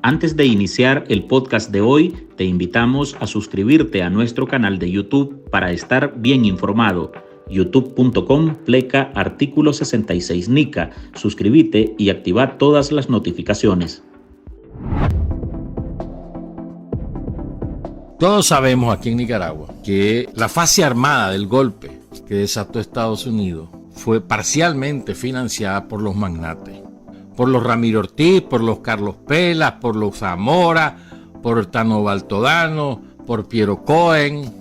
Antes de iniciar el podcast de hoy, te invitamos a suscribirte a nuestro canal de YouTube para estar bien informado. youtube.com/artículo 66 NICA. Suscríbete y activa todas las notificaciones. Todos sabemos aquí en Nicaragua que la fase armada del golpe que desató Estados Unidos fue parcialmente financiada por los magnates, por los Ramiro Ortiz, por los Carlos Pelas, por los Zamora, por Tano Baltodano, por Piero Cohen.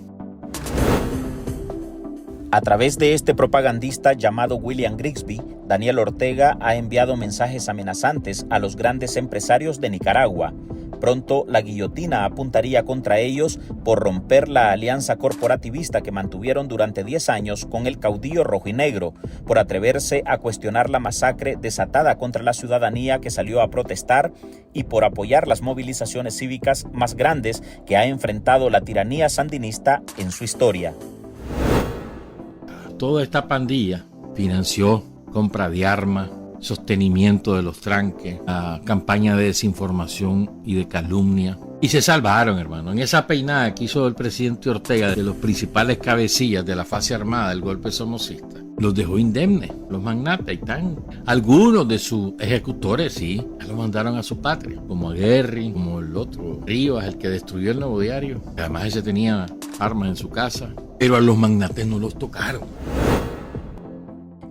A través de este propagandista llamado William Grigsby, Daniel Ortega ha enviado mensajes amenazantes a los grandes empresarios de Nicaragua. Pronto la guillotina apuntaría contra ellos por romper la alianza corporativista que mantuvieron durante 10 años con el caudillo rojinegro, por atreverse a cuestionar la masacre desatada contra la ciudadanía que salió a protestar y por apoyar las movilizaciones cívicas más grandes que ha enfrentado la tiranía sandinista en su historia. Toda esta pandilla financió compra de armas, sostenimiento de los tranques, la campaña de desinformación y de calumnia. Y se salvaron, hermano. En esa peinada que hizo el presidente Ortega de los principales cabecillas de la fase armada del golpe somocista, los dejó indemnes, los magnates. Y tan algunos de sus ejecutores, sí, los mandaron a su patria, como a Guerri, como el otro, Rivas, el que destruyó el Nuevo Diario. Además, ese tenía armas en su casa. Pero a los magnates no los tocaron.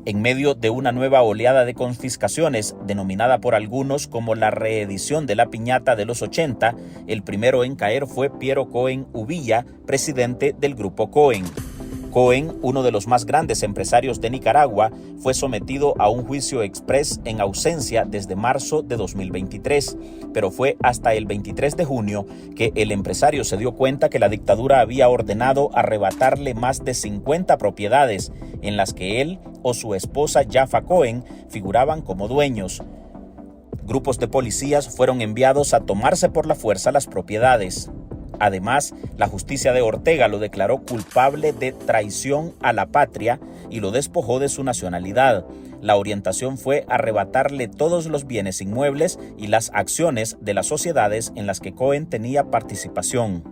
En medio de una nueva oleada de confiscaciones, denominada por algunos como la reedición de la piñata de los 80, el primero en caer fue Piero Cohen Uvilla, presidente del Grupo Cohen. Cohen, uno de los más grandes empresarios de Nicaragua, fue sometido a un juicio exprés en ausencia desde marzo de 2023, pero fue hasta el 23 de junio que el empresario se dio cuenta que la dictadura había ordenado arrebatarle más de 50 propiedades en las que él o su esposa Yafa Cohen figuraban como dueños. Grupos de policías fueron enviados a tomarse por la fuerza las propiedades. Además, la justicia de Ortega lo declaró culpable de traición a la patria y lo despojó de su nacionalidad. La orientación fue arrebatarle todos los bienes inmuebles y las acciones de las sociedades en las que Cohen tenía participación.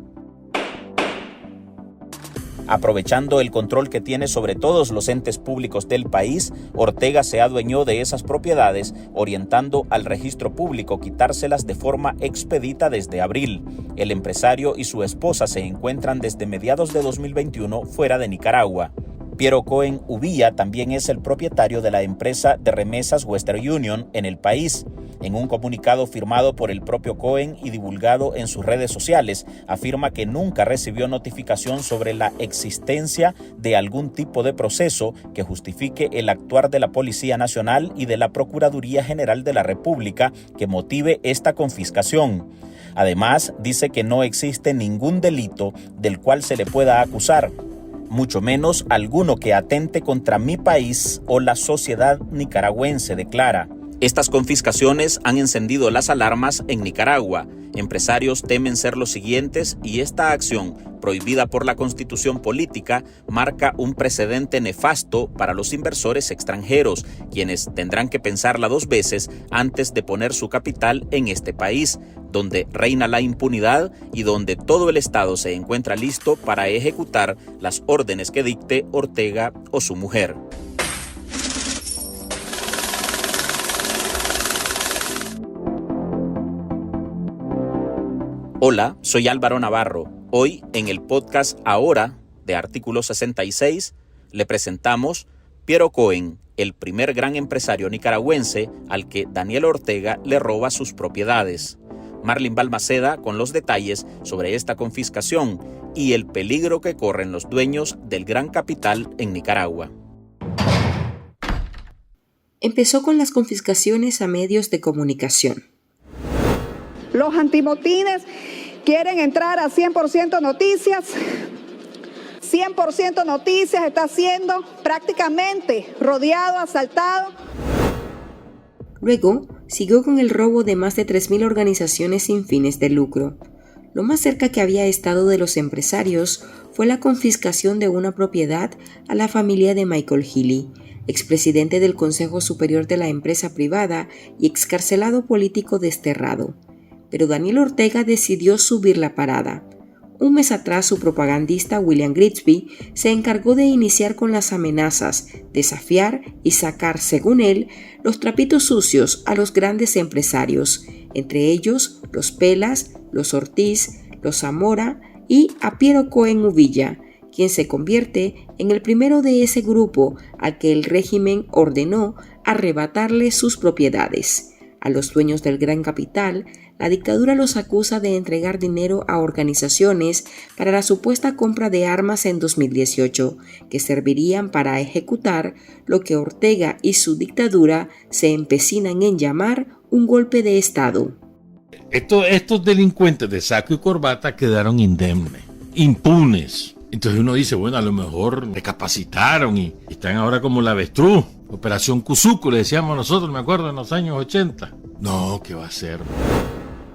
Aprovechando el control que tiene sobre todos los entes públicos del país, Ortega se adueñó de esas propiedades, orientando al registro público quitárselas de forma expedita desde abril. El empresario y su esposa se encuentran desde mediados de 2021 fuera de Nicaragua. Piero Cohen Uvilla también es el propietario de la empresa de remesas Western Union en el país. En un comunicado firmado por el propio Cohen y divulgado en sus redes sociales, afirma que nunca recibió notificación sobre la existencia de algún tipo de proceso que justifique el actuar de la Policía Nacional y de la Procuraduría General de la República que motive esta confiscación. Además, dice que no existe ningún delito del cual se le pueda acusar, mucho menos alguno que atente contra mi país o la sociedad nicaragüense, declara. Estas confiscaciones han encendido las alarmas en Nicaragua. Empresarios temen ser los siguientes y esta acción, prohibida por la Constitución política, marca un precedente nefasto para los inversores extranjeros, quienes tendrán que pensarla 2 veces antes de poner su capital en este país, donde reina la impunidad y donde todo el Estado se encuentra listo para ejecutar las órdenes que dicte Ortega o su mujer. Hola, soy Álvaro Navarro. Hoy en el podcast Ahora de Artículo 66 le presentamos Piero Cohen, el primer gran empresario nicaragüense al que Daniel Ortega le roba sus propiedades. Marlin Balmaceda con los detalles sobre esta confiscación y el peligro que corren los dueños del gran capital en Nicaragua. Empezó con las confiscaciones a medios de comunicación. Los antimotines quieren entrar a 100% noticias. 100% noticias está siendo prácticamente rodeado, asaltado. Luego, siguió con el robo de más de 3.000 organizaciones sin fines de lucro. Lo más cerca que había estado de los empresarios fue la confiscación de una propiedad a la familia de Michael Healy, expresidente del Consejo Superior de la empresa privada y excarcelado político desterrado. pero Daniel Ortega decidió subir la parada. Un mes atrás, su propagandista William Grigsby se encargó de iniciar con las amenazas, desafiar y sacar, según él, los trapitos sucios a los grandes empresarios, entre ellos los Pelas, los Ortiz, los Zamora y a Piero Cohen Uvilla, quien se convierte en el primero de ese grupo al que el régimen ordenó arrebatarle sus propiedades. A los dueños del gran capital, la dictadura los acusa de entregar dinero a organizaciones para la supuesta compra de armas en 2018, que servirían para ejecutar lo que Ortega y su dictadura se empecinan en llamar un golpe de Estado. Estos delincuentes de saco y corbata quedaron indemnes, impunes. Entonces uno dice, bueno, a lo mejor recapacitaron y están ahora como la avestruz. Operación Cuzuco, le decíamos nosotros, me acuerdo, en los años 80. No, ¿qué va a ser?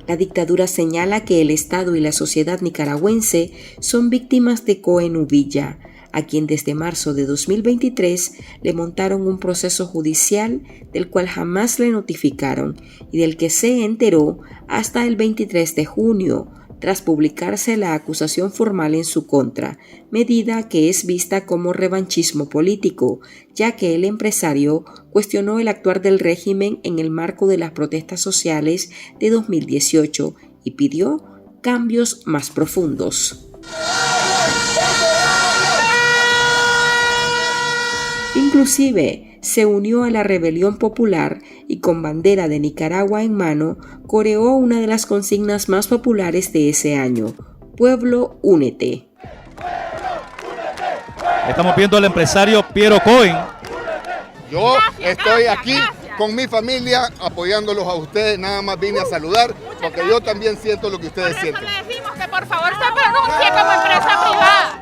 La dictadura señala que el Estado y la sociedad nicaragüense son víctimas de Cohen Uvilla, a quien desde marzo de 2023 le montaron un proceso judicial del cual jamás le notificaron y del que se enteró hasta el 23 de junio, tras publicarse la acusación formal en su contra, medida que es vista como revanchismo político, ya que el empresario cuestionó el actuar del régimen en el marco de las protestas sociales de 2018 y pidió cambios más profundos. Inclusive, se unió a la rebelión popular y con bandera de Nicaragua en mano, coreó una de las consignas más populares de ese año: Pueblo, únete. Estamos viendo al empresario Piero Cohen. Yo estoy aquí con mi familia apoyándolos a ustedes, nada más vine a saludar porque yo también siento lo que ustedes sienten. Por eso le decimos que por favor se pronuncie como empresa privada.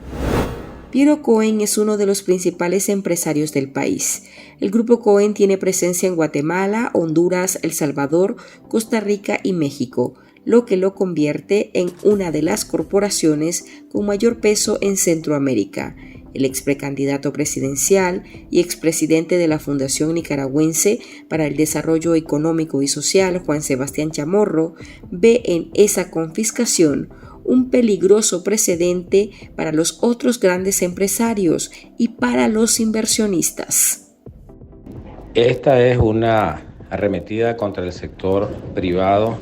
Piero Cohen es uno de los principales empresarios del país. El grupo Cohen tiene presencia en Guatemala, Honduras, El Salvador, Costa Rica y México, lo que lo convierte en una de las corporaciones con mayor peso en Centroamérica. El ex precandidato presidencial y expresidente de la Fundación Nicaragüense para el Desarrollo Económico y Social, Juan Sebastián Chamorro, ve en esa confiscación un peligroso precedente para los otros grandes empresarios y para los inversionistas. Esta es una arremetida contra el sector privado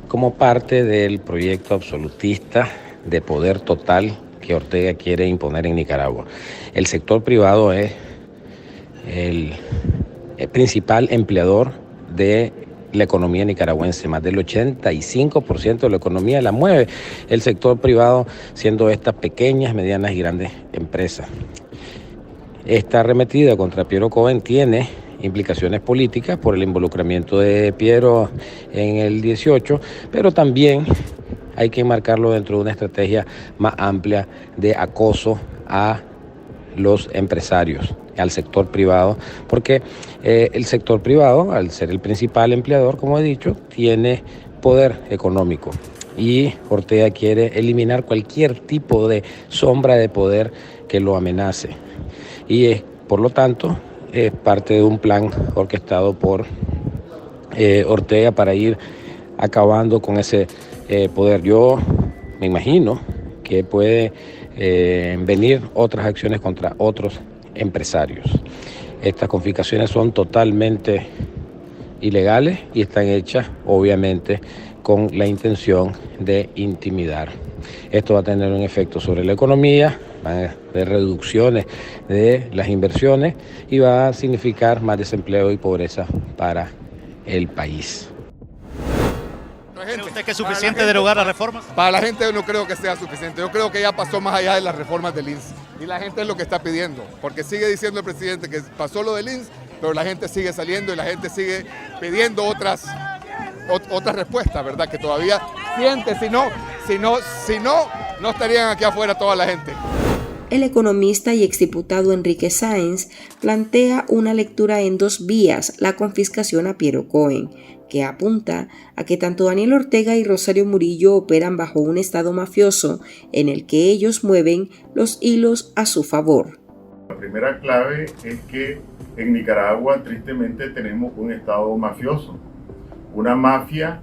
como parte del proyecto absolutista de poder total que Ortega quiere imponer en Nicaragua. El sector privado es el principal empleador de la economía nicaragüense. Más del 85% de la economía la mueve el sector privado, siendo estas pequeñas, medianas y grandes empresas. Esta arremetida contra Piero Cohen tiene implicaciones políticas por el involucramiento de Piero en el 18, pero también hay que marcarlo dentro de una estrategia más amplia de acoso a los empresarios, al sector privado, porque el sector privado, al ser el principal empleador, como he dicho, tiene poder económico y Ortega quiere eliminar cualquier tipo de sombra de poder que lo amenace y por lo tanto es parte de un plan orquestado por Ortega para ir acabando con ese poder. Yo me imagino que puede venir otras acciones contra otros empresarios. Estas confiscaciones son totalmente ilegales y están hechas obviamente con la intención de intimidar. Esto va a tener un efecto sobre la economía, van a haber reducciones de las inversiones y va a significar más desempleo y pobreza para el país. ¿Cree usted que es suficiente derogar la reforma? Para la gente yo no creo que sea suficiente. Yo creo que ya pasó más allá de las reformas del INS. Y la gente es lo que está pidiendo. Porque sigue diciendo el presidente que pasó lo del INS, pero la gente sigue saliendo y la gente sigue pidiendo otras respuestas, ¿verdad? Que todavía siente, si no estarían aquí afuera toda la gente. El economista y exdiputado Enrique Sáenz plantea una lectura en dos vías: la confiscación a Piero Cohen, que apunta a que tanto Daniel Ortega y Rosario Murillo operan bajo un estado mafioso en el que ellos mueven los hilos a su favor. La primera clave es que en Nicaragua tristemente tenemos un estado mafioso, una mafia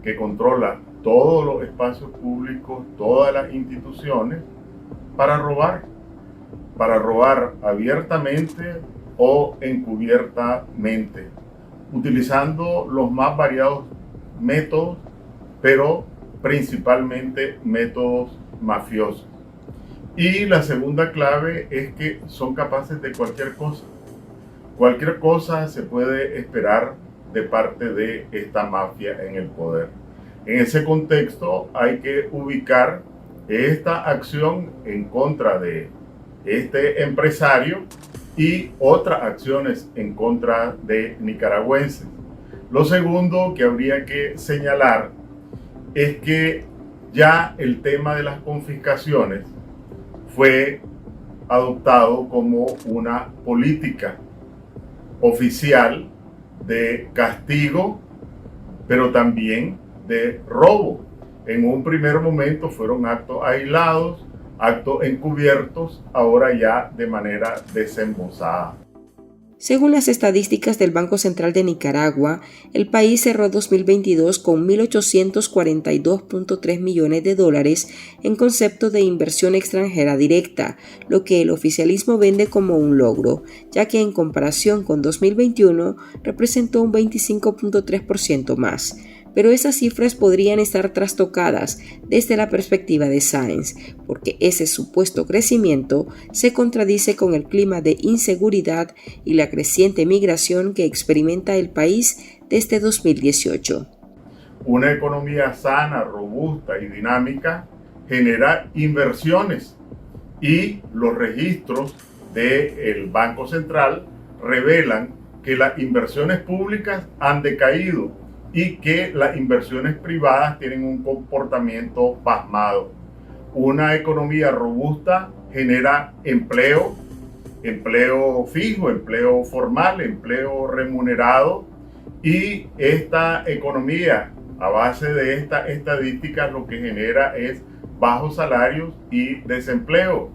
que controla todos los espacios públicos, todas las instituciones, para robar abiertamente o encubiertamente, utilizando los más variados métodos, pero principalmente métodos mafiosos. Y la segunda clave es que son capaces de cualquier cosa. Cualquier cosa se puede esperar de parte de esta mafia en el poder. En ese contexto hay que ubicar esta acción en contra de este empresario y otras acciones en contra de nicaragüenses. Lo segundo que habría que señalar es que ya el tema de las confiscaciones fue adoptado como una política oficial de castigo, pero también de robo. En un primer momento fueron actos aislados, actos encubiertos, ahora ya de manera desembosada. Según las estadísticas del Banco Central de Nicaragua, el país cerró 2022 con 1.842.3 millones de dólares en concepto de inversión extranjera directa, lo que el oficialismo vende como un logro, ya que en comparación con 2021 representó un 25.3% más. Pero esas cifras podrían estar trastocadas desde la perspectiva de Sáenz, porque ese supuesto crecimiento se contradice con el clima de inseguridad y la creciente migración que experimenta el país desde 2018. Una economía sana, robusta y dinámica genera inversiones y los registros del Banco Central revelan que las inversiones públicas han decaído y que las inversiones privadas tienen un comportamiento pasmado. Una economía robusta genera empleo fijo, empleo formal, empleo remunerado, y esta economía, a base de estas estadísticas, lo que genera es bajos salarios y desempleo.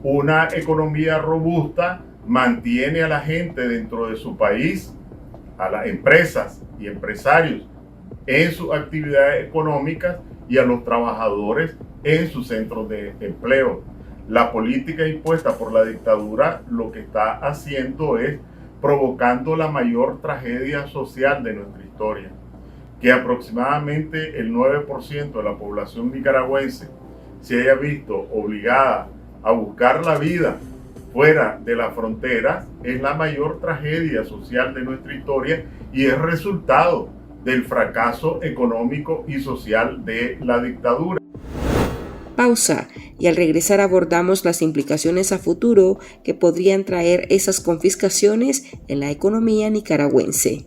Una economía robusta mantiene a la gente dentro de su país, a las empresas y empresarios en sus actividades económicas y a los trabajadores en sus centros de empleo. La política impuesta por la dictadura lo que está haciendo es provocando la mayor tragedia social de nuestra historia, que aproximadamente el 9% de la población nicaragüense se haya visto obligada a buscar la vida fuera de las fronteras. Es la mayor tragedia social de nuestra historia y es resultado del fracaso económico y social de la dictadura. Pausa, y al regresar abordamos las implicaciones a futuro que podrían traer esas confiscaciones en la economía nicaragüense.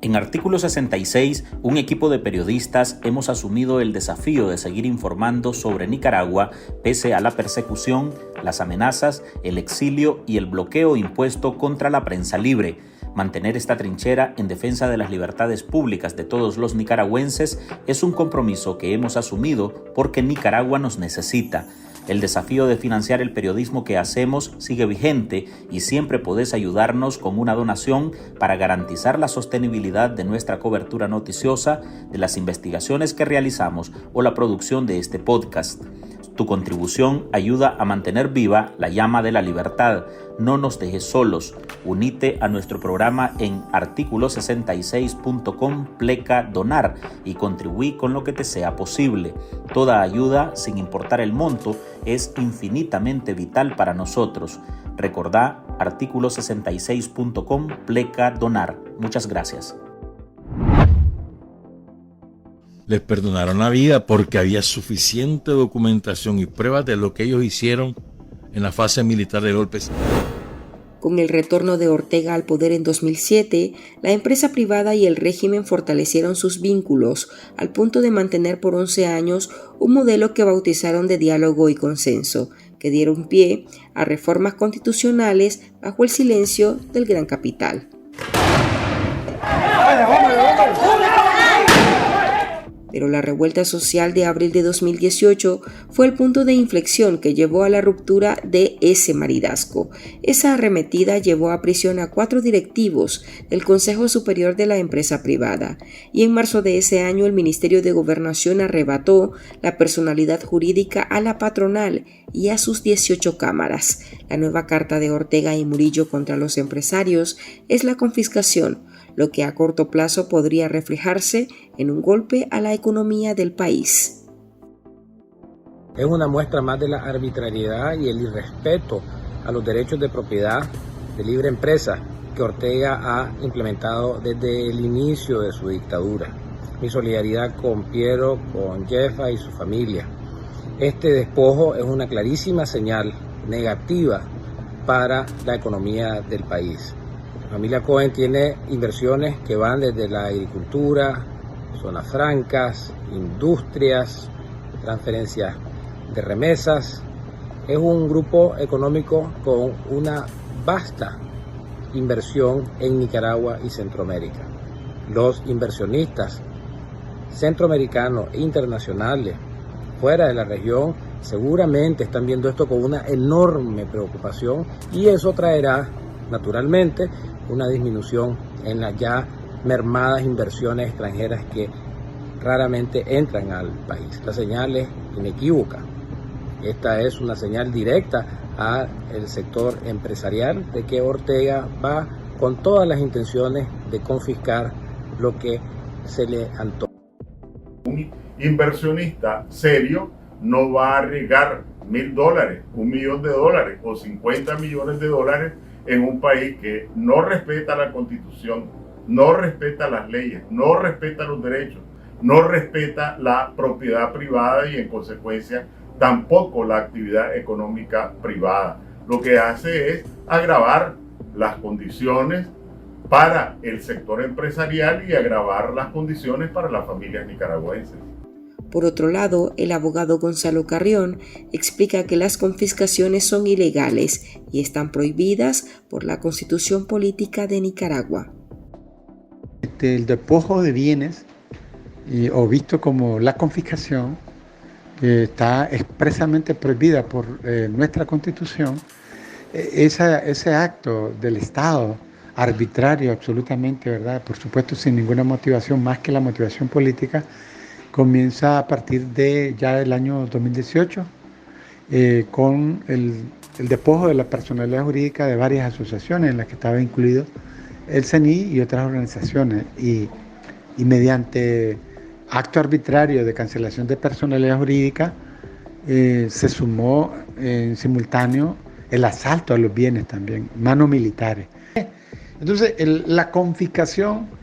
En Artículo 66, un equipo de periodistas hemos asumido el desafío de seguir informando sobre Nicaragua pese a la persecución, las amenazas, el exilio y el bloqueo impuesto contra la prensa libre. Mantener esta trinchera en defensa de las libertades públicas de todos los nicaragüenses es un compromiso que hemos asumido porque Nicaragua nos necesita. El desafío de financiar el periodismo que hacemos sigue vigente y siempre podés ayudarnos con una donación para garantizar la sostenibilidad de nuestra cobertura noticiosa, de las investigaciones que realizamos o la producción de este podcast. Tu contribución ayuda a mantener viva la llama de la libertad. No nos dejes solos. Unite a nuestro programa en articulo66.com/donar y contribuí con lo que te sea posible. Toda ayuda, sin importar el monto, es infinitamente vital para nosotros. Recordá articulo66.com/donar. Muchas gracias. Les perdonaron la vida porque había suficiente documentación y pruebas de lo que ellos hicieron en la fase militar de golpes. Con el retorno de Ortega al poder en 2007, la empresa privada y el régimen fortalecieron sus vínculos al punto de mantener por 11 años un modelo que bautizaron de diálogo y consenso, que dieron pie a reformas constitucionales bajo el silencio del gran capital. pero la revuelta social de abril de 2018 fue el punto de inflexión que llevó a la ruptura de ese maridazgo. Esa arremetida llevó a prisión a 4 directivos del Consejo Superior de la empresa privada, y en marzo de ese año el Ministerio de Gobernación arrebató la personalidad jurídica a la patronal y a sus 18 cámaras. La nueva carta de Ortega y Murillo contra los empresarios es la confiscación, lo que a corto plazo podría reflejarse en un golpe a la economía del país. Es una muestra más de la arbitrariedad y el irrespeto a los derechos de propiedad de libre empresa que Ortega ha implementado desde el inicio de su dictadura. Mi solidaridad con Piero, con Jefa y su familia. Este despojo es una clarísima señal negativa para la economía del país. La familia Cohen tiene inversiones que van desde la agricultura, zonas francas, industrias, transferencias de remesas. Es un grupo económico con una vasta inversión en Nicaragua y Centroamérica. Los inversionistas centroamericanos e internacionales fuera de la región seguramente están viendo esto con una enorme preocupación, y eso traerá naturalmente una disminución en las ya mermadas inversiones extranjeras que raramente entran al país. La señal es inequívoca. Esta es una señal directa al sector empresarial de que Ortega va con todas las intenciones de confiscar lo que se le antoja. Un inversionista serio no va a arriesgar $1,000, $1 millón o 50 millones de dólares en un país que no respeta la Constitución, no respeta las leyes, no respeta los derechos, no respeta la propiedad privada y en consecuencia tampoco la actividad económica privada. Lo que hace es agravar las condiciones para el sector empresarial y agravar las condiciones para las familias nicaragüenses. Por otro lado, el abogado Gonzalo Carrión explica que las confiscaciones son ilegales y están prohibidas por la Constitución Política de Nicaragua. El despojo de bienes, o visto como la confiscación, que está expresamente prohibida por nuestra Constitución, ese acto del Estado arbitrario absolutamente, ¿verdad? Por supuesto sin ninguna motivación más que la motivación política, comienza a partir de ya del año 2018 con el despojo de la personalidad jurídica de varias asociaciones en las que estaba incluido el CENI y otras organizaciones, y mediante acto arbitrario de cancelación de personalidad jurídica se sumó en simultáneo el asalto a los bienes también, manos militares. Entonces la confiscación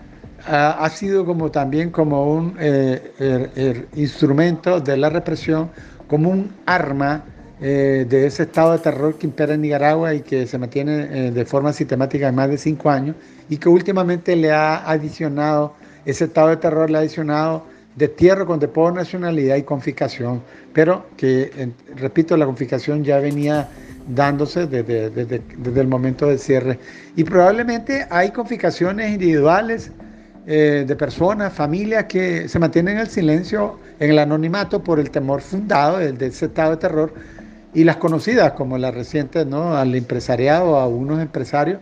ha sido también como un instrumento de la represión, como un arma de ese estado de terror que impera en Nicaragua y que se mantiene de forma sistemática en más de 5 años, y que últimamente le ha adicionado, ese estado de terror le ha adicionado destierro con depósito de nacionalidad y confiscación, pero que, repito, la confiscación ya venía dándose desde el momento del cierre, y probablemente hay confiscaciones individuales de personas, familias que se mantienen en el silencio, en el anonimato por el temor fundado de ese estado de terror, y las conocidas como las recientes, ¿no?, al empresariado, a unos empresarios,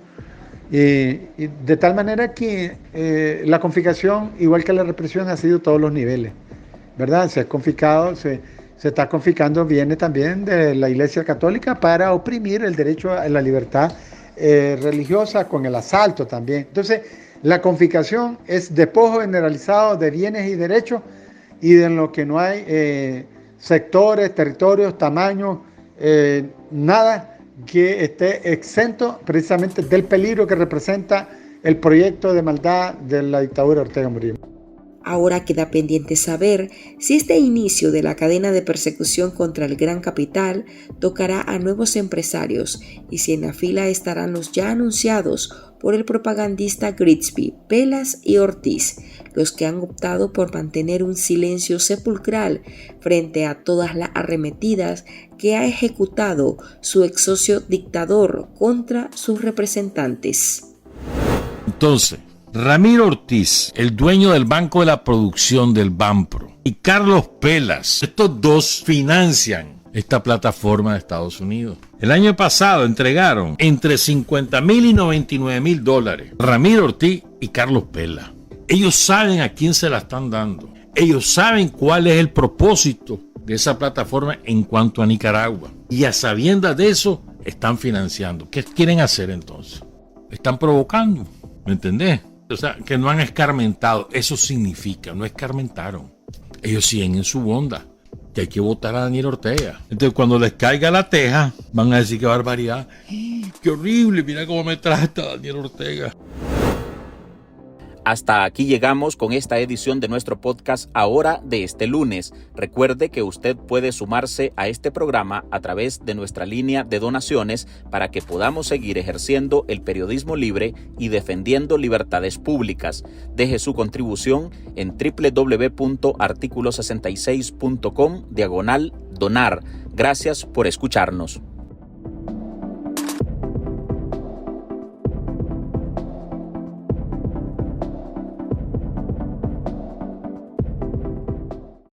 y de tal manera que la confiscación, igual que la represión, ha sido a todos los niveles, ¿verdad? Se ha confiscado, se está confiscando bienes también de la Iglesia Católica para oprimir el derecho a la libertad religiosa, con el asalto también. Entonces, la confiscación es despojo generalizado de bienes y derechos, y de lo que no hay sectores, territorios, tamaños, nada que esté exento precisamente del peligro que representa el proyecto de maldad de la dictadura Ortega Murillo. Ahora queda pendiente saber si este inicio de la cadena de persecución contra el gran capital tocará a nuevos empresarios, y si en la fila estarán los ya anunciados por el propagandista Grigsby, Pelas y Ortiz, los que han optado por mantener un silencio sepulcral frente a todas las arremetidas que ha ejecutado su ex socio dictador contra sus representantes. Entonces, Ramiro Ortiz, el dueño del Banco de la Producción del Banpro, y Carlos Pelas. Estos dos financian esta plataforma de Estados Unidos. El año pasado entregaron entre $50,000 y $99,000 Ramiro Ortiz y Carlos Pelas. Ellos saben a quién se la están dando. Ellos saben cuál es el propósito de esa plataforma en cuanto a Nicaragua. Y a sabiendas de eso, están financiando. ¿Qué quieren hacer entonces? Están provocando, ¿me entendés? O sea, que no han escarmentado. Eso significa, no escarmentaron. Ellos siguen en su onda, que hay que votar a Daniel Ortega. Entonces, cuando les caiga la teja, van a decir qué barbaridad. ¡Qué horrible! Mira cómo me trata Daniel Ortega. Hasta aquí llegamos con esta edición de nuestro podcast Ahora de este lunes. Recuerde que usted puede sumarse a este programa a través de nuestra línea de donaciones para que podamos seguir ejerciendo el periodismo libre y defendiendo libertades públicas. Deje su contribución en www.articulo66.com/donar. Gracias por escucharnos.